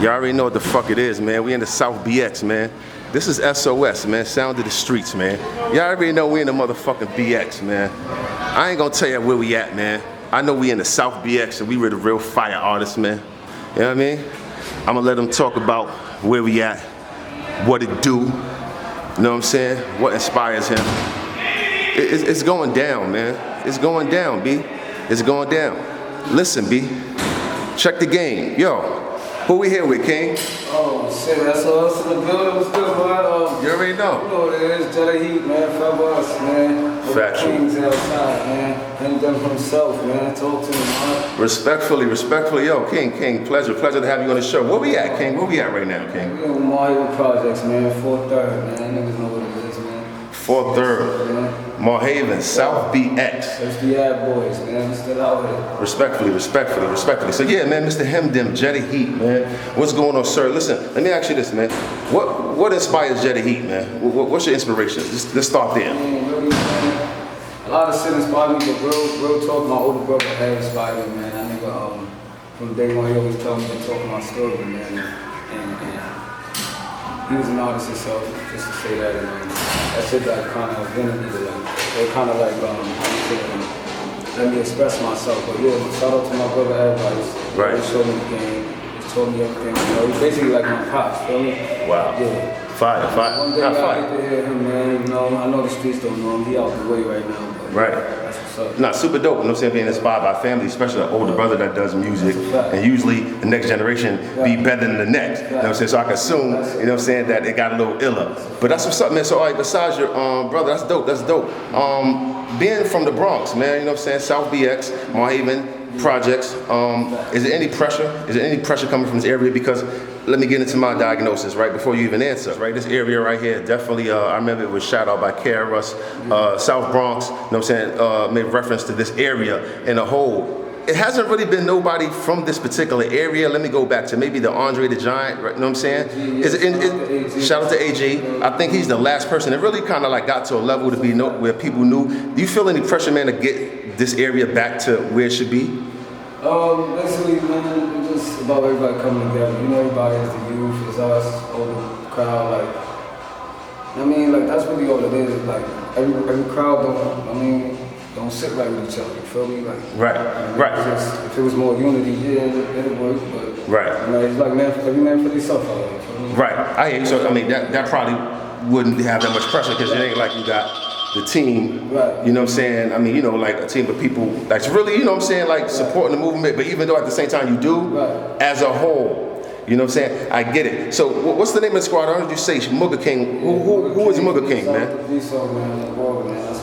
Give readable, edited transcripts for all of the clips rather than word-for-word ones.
Y'all already know what the fuck it is, man. We in the South BX, man. This is SOS, man. Sound of the streets, man. Y'all already know we in the motherfucking BX, man. I ain't gonna tell you where we at, man. I know we in the South BX and we were the real fire artists, man. You know what I mean? I'm gonna let them talk about where we at, what it do. You know what I'm saying? What inspires him. It's going down, man. It's going down, B. It's going down. Listen, B. Check the game. Yo. Who we here with, King? Oh shit, that's us in the building. What's good, boy? You already know. You know what it is, JHETTA Heat, man. Us, man. Factual. Kings outside, man. Himdem himself, man. Talk to him, man. Respectfully, yo, King, pleasure to have you on the show. Where we at, King? Where we at right now, King? We in Marhaven Projects, man. 4th Third, man. Niggas know what it is, man. 4th Third. Marhaven, South BX. That's the ad boys, man. We still out here. Respectfully. So yeah, man, Mr. Himdem, JHETTA Heat, man. What's going on, sir? Listen, let me ask you this, man. What inspires JHETTA Heat, man? What's your inspiration? Let's start there. Really, man, a lot of shit inspired me, but real talk, my older brother had inspired me, man. That nigga, from day one, he always told me to talk my story, man. And he was an artist himself, just to say that, and that shit that kind of vindicated me, it kind of like, let me express myself. But yeah, shout out to my brother, everybody. Right. He showed me the game, he told me everything, you know, he's basically like my pops, feel me? Wow. Yeah. Fire. One day I get to hear him, man, you know, I know the streets don't know him, he out the way right now, but right. That's what's up. Nah, super dope, you know what I'm saying, being inspired by family, especially an older brother that does music, and usually the next generation be better than the next, you know what I'm saying, so I can assume, you know what I'm saying, that it got a little iller. But that's what's up, man. So, all right, besides your brother, that's dope. Being from the Bronx, man, you know what I'm saying, South BX, Marhaven Projects, is there any pressure? Is there any pressure coming from this area? Because let me get into my diagnosis, right, before you even answer, right? This area right here, definitely, I remember it was shout out by Kara Russ, South Bronx, you know what I'm saying, made reference to this area in a whole. It hasn't really been nobody from this particular area. Let me go back to maybe the Andre the Giant, right, you know what I'm saying? Shout out to AG. I think he's the last person. It really kind of like got to a level to be where people knew. Do you feel any pressure, man, to get this area back to where it should be? Basically, man, it's just about everybody coming together. You know, everybody is the youth, it's us, older crowd, like, I mean, like, that's really all it is. Like, every crowd don't sit right with each other, you feel me? Like, right. If it was more unity, yeah, it'll work, but right. You know, it's like every man for themselves out there, you feel me? Right, I hear you. So, I mean, that probably wouldn't have that much pressure because it ain't like you got the team, right. You know what I'm saying? I mean, you know, like a team of people that's really, you know what I'm saying, like supporting the movement, but even though at the same time you do, as a whole, you know what I'm saying? I get it. So what's the name of the squad? I heard you say Mugga King. Who is Mugga King, man? That's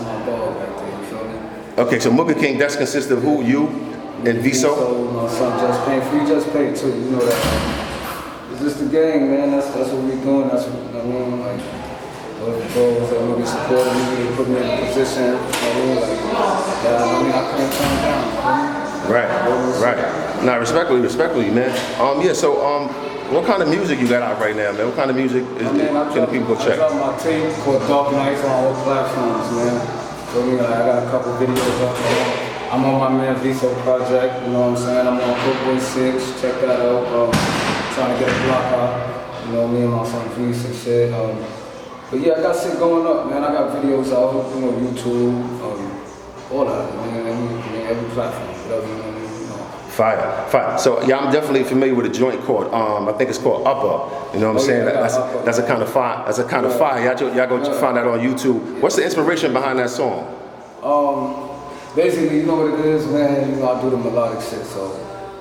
my dog right there, you feel me? Okay, so Mugga King, that's consists of who? You and Viso? My son Just Paint, Free Just Paint too, you know that. It's just the game, man. That's what we doing. That's what I mean, like, all the goals that we supporting me, they put me in a position, you know what I mean? Like, yeah, I mean, I can't turn down. Right. Nah, respectfully, man. Yeah, so, what kind of music you got out right now, man? What kind of music can the people go check? I dropped my tape called Dark Nights on all platforms, man. So, I got a couple videos up there. I'm on my man Viso project, you know what I'm saying? I'm on Footboy 6, check that out. Trying to get a block out, you know, me and my son Viso and shit. But yeah, I got shit going up, man. I got videos out, you know, YouTube, all that, man, every platform, whatever, you know. Fire. So yeah, I'm definitely familiar with a joint called I think it's called Upper. You know what I'm saying? That's a kind of fire. That's a kind of fire. Y'all go find that on YouTube. What's the inspiration behind that song? Basically, you know what it is, man. You know, I do the melodic shit, so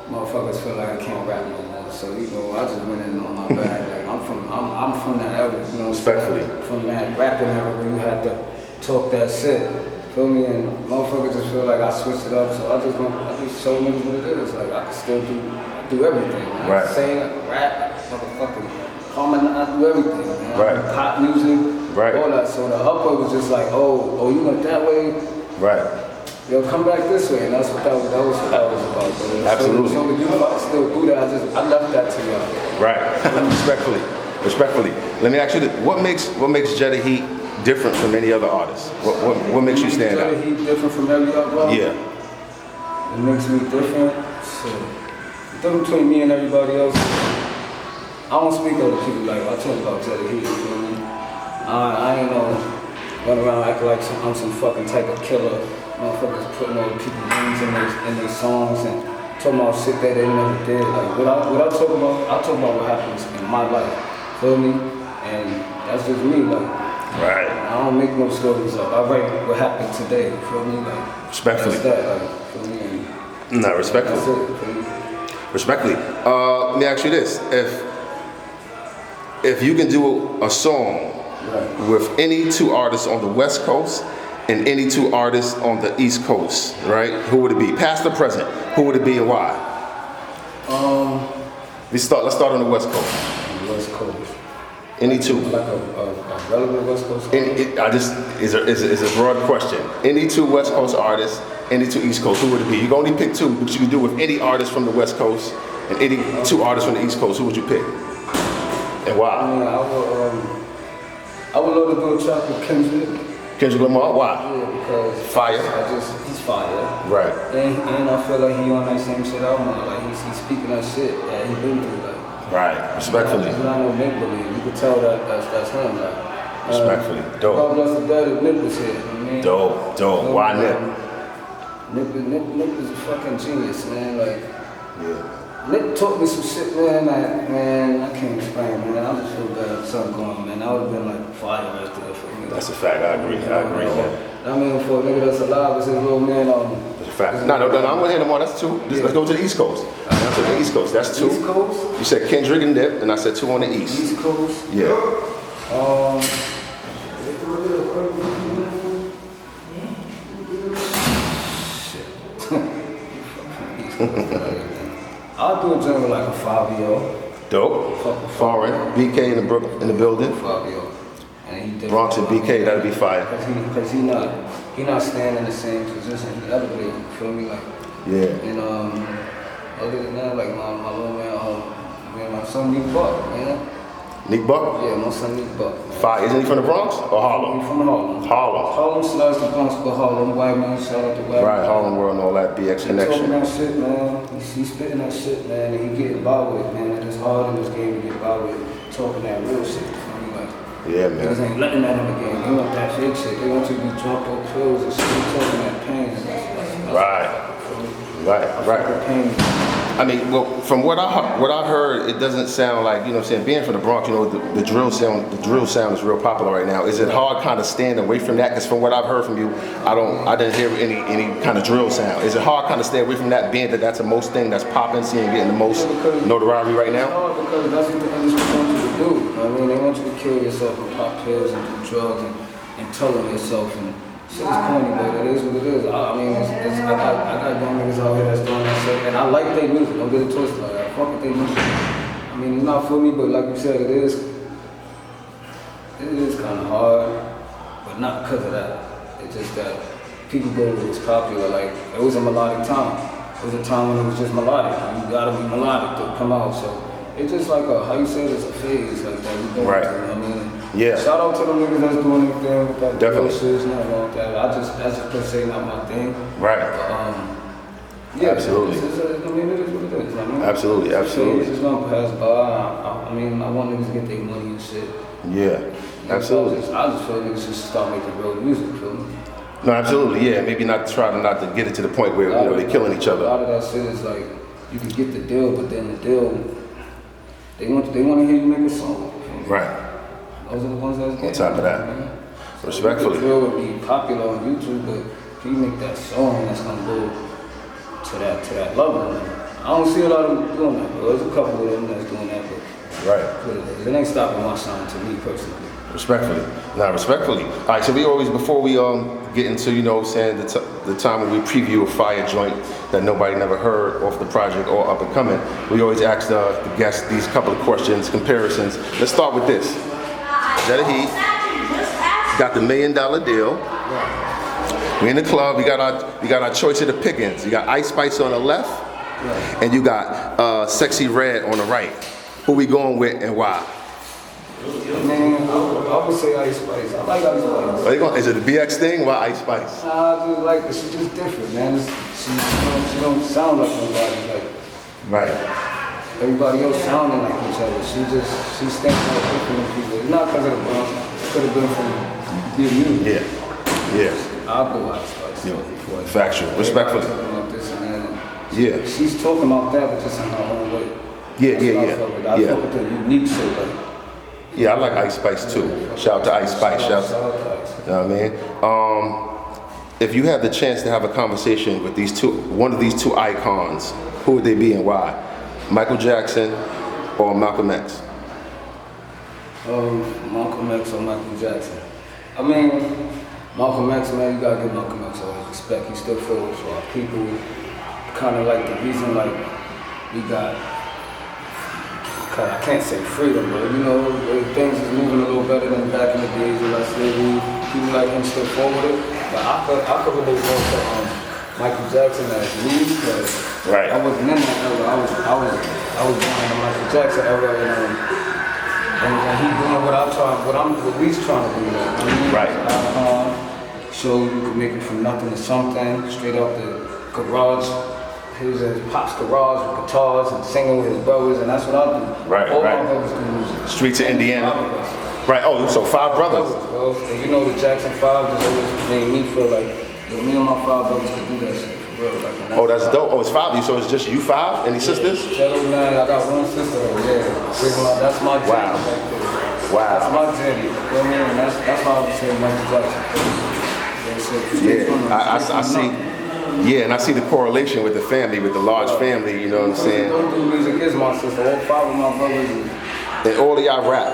motherfuckers feel like I can't rap no more. So you know, I just went in on my bag. Like I'm from that era, you know. Respectfully. From that rapping era where you had to talk that shit. Feel me? And motherfuckers just feel like I switched it up, so I just show niggas what it is. Like I can still do everything. Man. Right. I sing, rap, motherfucking harmonize, I do everything, man. Right. Pop music, right. All that. So the Upper was just like, oh, you went that way, right. Yo, come back this way, and that's what that was about. Bro. Absolutely. So you know, I still do that. I left that to y'all. Right. Respectfully. Let me ask you this: what makes JHETTA Heat different from any other artist? What makes you stand out? JHETTA Heat different from every other artist? Yeah. It makes me different. So, the difference between me and everybody else, don't speak other people like I talk about JHETTA, you feel me? I ain't no run around acting like I'm some fucking type of killer. Motherfuckers putting all the people's names in their songs and talking about shit that they never did. Like what I talk about, I talk about what happens in my life. Feel me? And that's just me, like. Right. I don't make no stories up. I write what happened today. You feel me? Like. Respectfully. That's that, like, feel me? And no, respectfully. that's it, feel me? Respectfully. Let me ask you this: if you can do a song with any two artists on the West Coast and any two artists on the East Coast, right? Who would it be? Past or present? Who would it be and why? Let's start on the West Coast. West Coast. Any two. Like a relevant West Coast artist? It's a broad question. Any two West Coast artists, any two East Coast, who would it be? You can only pick two, but you can do with any artist from the West Coast and any two artists from the East Coast. Who would you pick? And why? I would love to do a track with Kendrick. Kendrick Lamar, why? Yeah, because Fire. He's fire. Right. And I feel like he on that same shit I want. Like he's speaking that shit that he been through. Like. Right. Respectfully. It's not no make believe. You can tell that's him. Like. Respectfully. Dope. God bless the dead if Nip was here. You know what I mean? Dope. Why Nip? Nip is a fucking genius, man. Like. Yeah. Nick taught me some shit, man. Like, man, I can't explain, man. I just feel bad. Something going on, man. That would have been like fire right there for me. That's a fact. I agree. Man. I mean, for a nigga that's alive, it's his little man. That's a fact. No, I'm gonna hit them on. That's two. Let's go to the East Coast. To the East Coast. That's two. East Coast. You said Kendrick and Nip, and I said two on the East. East Coast. Yeah. I'll do a jungle like a Fabio. Dope. Foreign. BK in the building. Fabio. And he Bronx and BK, that'd be fire. Because he not staying in the same position he elevated. You feel me? Like. Yeah. And other than that, like my little man, my son Nick Buck, man. Nick Buck? Yeah, my son Nick Buck. Fire. Isn't he from the Bronx or Harlem? He's from Harlem. Harlem slash the Bronx, but Harlem, white man, shout out to white man. Right, Harlem World and all that BX connection. He's talking that shit, man. He's spitting that shit, man, and he getting by with it, man. And it's hard in this game to get by with talking that real shit. Yeah, man. Niggas ain't letting that in the game. They want that fake shit. They want you to be drunk on pills and shit. They talking that pain. Right. Pain. I mean, well, from what I heard, it doesn't sound like, you know what I'm saying, being from the Bronx, you know, the drill sound is real popular right now. Is it hard kind of staying away from that? Because from what I've heard from you, I didn't hear any kind of drill sound. Is it hard kind of stay away from that, being that that's the most thing that's popping, seeing getting the most notoriety right now? It's hard because that's what the industry wants you to do. I mean, they want you to kill yourself and pop pills and do drugs and tell on yourself and shit is corny, but it is what it is. I mean, I got young niggas out here that's doing that shit, and I like their music. Don't get it twisted. Like, I fuck with their music. I mean, it's not for me, but like you said, it is kind of hard, but not because of that. It's just that people go where it's popular. Like, it was a melodic time. It was a time when it was just melodic. You gotta be melodic to come out. So it's just like how you said, it's a phase like that. We go right. through, you know what I mean? Yeah. Shout out to the niggas that's doing anything with that. Definitely. Shit, nothing wrong with that. That's just per se not my thing. Right. Yeah. Absolutely. I mean, it is what it is. I mean, Absolutely. It's just gonna pass by. I mean, I want niggas to get their money and shit. Yeah. Absolutely. I just feel niggas just start making real music, feel me? No, absolutely. Yeah. Maybe not to get it to the point where they're killing each other. A lot of that shit is like you can get the deal, but then the deal they want to hear you make a song. Right. Those are the ones that's getting on top of that. So Respectfully. The drill would be popular on YouTube, but if you make that song that's gonna go to that level, I don't see a lot of them doing that. But there's a couple of them that's doing that, but right. It ain't stopping my sound to me personally. Respectfully. Respectfully. All right, so we always, before we get into, you know, saying the time when we preview a fire joint that nobody never heard off the project or up and coming, we always ask the guests these couple of questions, comparisons. Let's start with this. JHETTA Heat got the $1 million deal. We in the club. We got our choice of the pickings. You got Ice Spice on the left, and you got Sexy Red on the right. Who we going with and why? Man, I would say Ice Spice. I like Ice Spice. Is it a BX thing? Why Ice Spice? I just like it. She's just different, man. She don't sound like nobody. Like, right. everybody else sounding like each other. She's thinking like different people. It's not because of the Bronx. It could have been from the music. Yeah. I'll go out Spice. Yeah. Factual. Respectfully. Talking about this and that. Yeah. She's talking about that, but just in her own way. I fuck with the unique shit, like. Yeah, I like Ice Spice too. Shout out to Ice Spice. Shout out to Ice. You know what I mean? If you had the chance to have a conversation with one of these two icons, who would they be and why? Michael Jackson or Malcolm X? Malcolm X or Michael Jackson. I mean, Malcolm X, man, you gotta give Malcolm X all his respect. He stood for our people. Kind of like the reason, like, we got, I can't say freedom, but you know, things is moving a little better than back in the days when I slavery. People like him stood forward it. But I could relate more to Michael Jackson as me, because I wasn't in that era. I was born in the Michael Jackson era, and he doing what we trying to do. So you could make it from nothing to something, straight up the garage. He was at his pop's garage with guitars and singing with his brothers, and that's what I do. All my brothers do music. Streets of Indiana. Right. Oh, so 5 brothers. Well, and you know the Jackson 5 just always made me feel like me and my 5 brothers could do that shit for real. Like, that's dope. Oh, it's 5 of you, so it's just you 5? Any sisters? JHETTA, man, I got one sister. Yeah, that's my journey. Wow. That's my journey. You know what I mean? And that's how I would say Michael Jackson. I see. Yeah, and I see the correlation with the family, with the large family. You know what I'm saying? Don't do music is my sister. All 5 of my brothers. And all of y'all rap.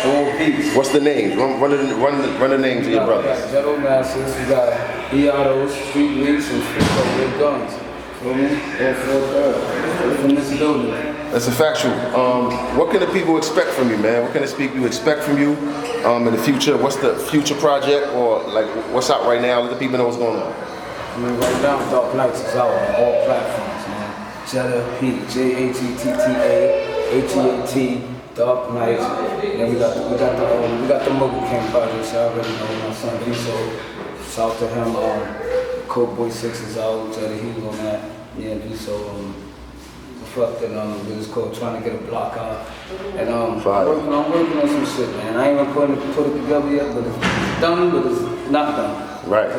All peace. What's the names? Run the names of your brothers. JHETTA Masters, we got Eatos, Street Leaks, and Street Red Guns. Feel me? From this building. That's a factual. What can the people expect from you, man? What can the people expect from you in the future? What's the future project, or like what's out right now? Let the people know what's going on. I mean, right now, Dark Nights is out on all platforms, man. JHETTA, JHETTA, Dark Nights. And then we got the Mugga King project. So I already know my son Viso. Shout out to him. Coke Boy 6 is out. JHETTA, he was on that. Yeah, Viso. It was called Trying to Get a Block Out. And I'm working on some shit, man. I ain't even put it together yet, but it's done, but it's not done. Right.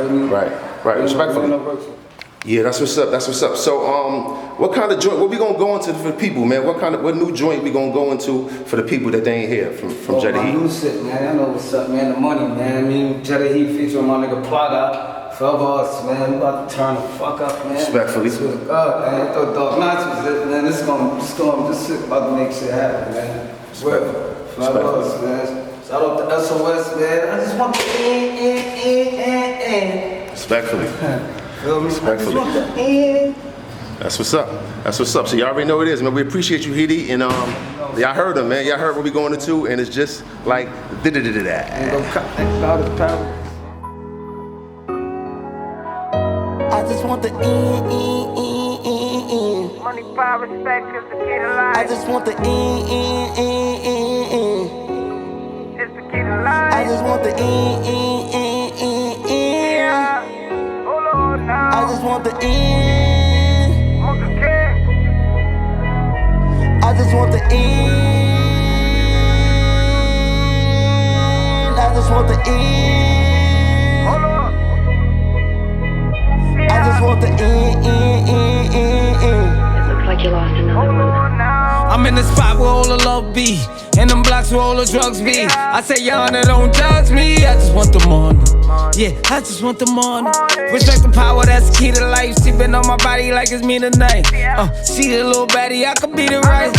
Respectfully. Yeah, that's what's up. So, what kind of joint? What we gonna go into for the people, man? What new joint we gonna go into for the people that they ain't hear from JHETTA My new shit, man. I know what's up, man. The money, man. I mean, JHETTA featuring my nigga Plaga. Forever us, man. We about to turn the fuck up, man. Respectfully. Swear to God, man. I thought Dark Nights was it, man. This shit about to make shit happen, man. Swear. Forever us, man. Shout out to SOS, man. I just want to Respectfully. Feel me? Respectfully. That's what's up. So y'all already know what it is, man. We appreciate you, Hidi, and y'all heard him, man. Y'all heard what we going into, and it's just like da-da-da-da-da. I just want the Money, power, respect, cause the kid alive. I just want the It's the kid alive. I just want the Yeah. Hold on now. I just want the Mugga King. I just want the I just want the Hold on. I just want the It looks like you lost another Hold one. on now. I'm in the spot where all the love be, and them blocks where all the drugs be. I say, Yana, don't judge me. I just want the money. Yeah, I just want the money. Respect the power, that's the key to life. She been on my body like it's me tonight. She a little baddie, I could beat it right.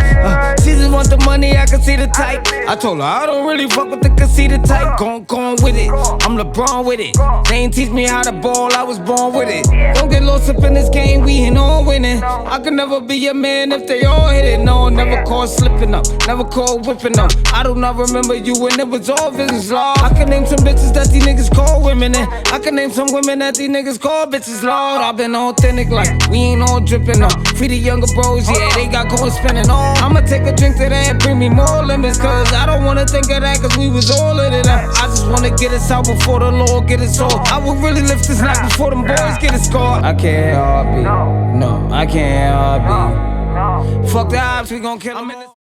She just want the money, I can see the type. I told her I don't really fuck with the conceited type. Gone with it, I'm LeBron with it. They ain't teach me how to ball, I was born with it. Don't get lost up in this game, we ain't all winning. I could never be a man if they all hit it. No, never caught slipping up, never caught whipping up. I do not remember you when it was all business law. I can name some bitches that these niggas call women, and I can name some women that these niggas call bitches, Lord. I've been authentic, like we ain't all dripping up. Free the younger bros, yeah, they got going spending all. I'ma take a drink to that, bring me more lemons, cause I don't wanna think of that, cause we was all in it. I just wanna get us out before the Lord get us all. I would really lift this night before them boys get it scored. I can't RB, no, I can't RB. Fuck the odds, we gon' kill 'em.